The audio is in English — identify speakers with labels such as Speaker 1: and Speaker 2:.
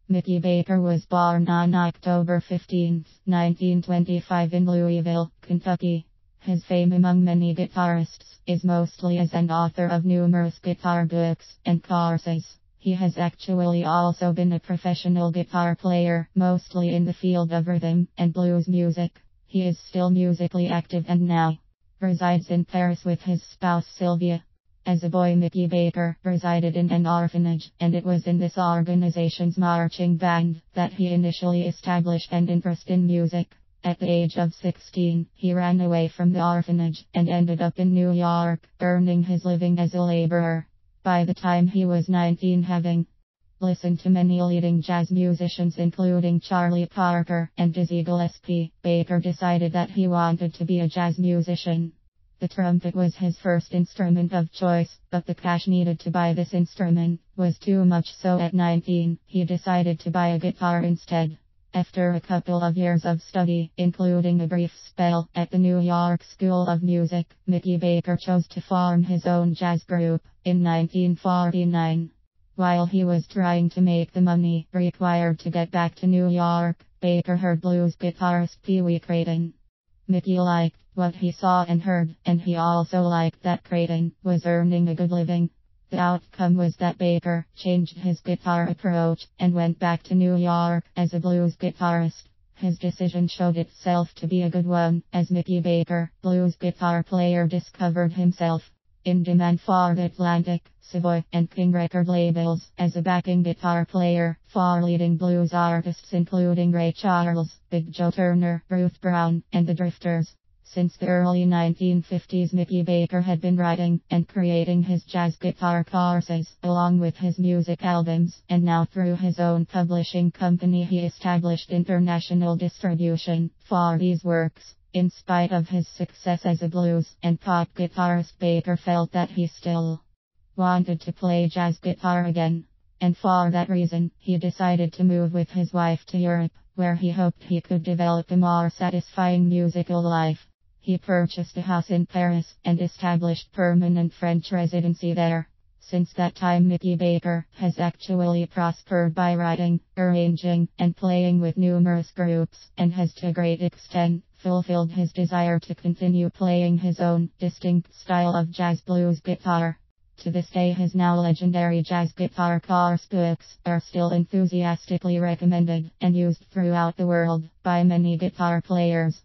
Speaker 1: Mickey Baker was born on October 15, 1925 in Louisville, Kentucky. His fame among many guitarists is mostly as an author of numerous guitar books and courses. He has actually also been a professional guitar player, mostly in the field of rhythm and blues music. He is still musically active and now resides in Paris with his spouse Sylvia. As a boy, Mickey Baker resided in an orphanage, and it was in this organization's marching band that he initially established an interest in music. At the age of 16, he ran away from the orphanage and ended up in New York, earning his living as a laborer. By the time he was 19, having listened to many leading jazz musicians including Charlie Parker and Dizzy Gillespie, Baker decided that he wanted to be a jazz musician. The trumpet was his first instrument of choice, but the cash needed to buy this instrument was too much, so at 19, he decided to buy a guitar instead. After a couple of years of study, including a brief spell at the New York School of Music, Mickey Baker chose to form his own jazz group in 1949. While he was trying to make the money required to get back to New York, Baker heard blues guitarist Pee Wee Crayton. Mickey liked what he saw and heard, and he also liked that Crayton was earning a good living. The outcome was that Baker changed his guitar approach and went back to New York as a blues guitarist. His decision showed itself to be a good one, as Mickey Baker, blues guitar player, discovered himself in demand for the Atlantic, Savoy, and King record labels as a backing guitar player for leading blues artists including Ray Charles, Big Joe Turner, Ruth Brown, and the Drifters. Since the early 1950s, Mickey Baker had been writing and creating his jazz guitar courses along with his music albums, and now through his own publishing company he established international distribution for these works. In spite of his success as a blues and pop guitarist, Baker felt that he still wanted to play jazz guitar again. And for that reason, he decided to move with his wife to Europe, where he hoped he could develop a more satisfying musical life. He purchased a house in Paris and established permanent French residency there. Since that time, Mickey Baker has actually prospered by writing, arranging, and playing with numerous groups, and has to a great extent fulfilled his desire to continue playing his own distinct style of jazz blues guitar. To this day, his now legendary jazz guitar course books are still enthusiastically recommended and used throughout the world by many guitar players.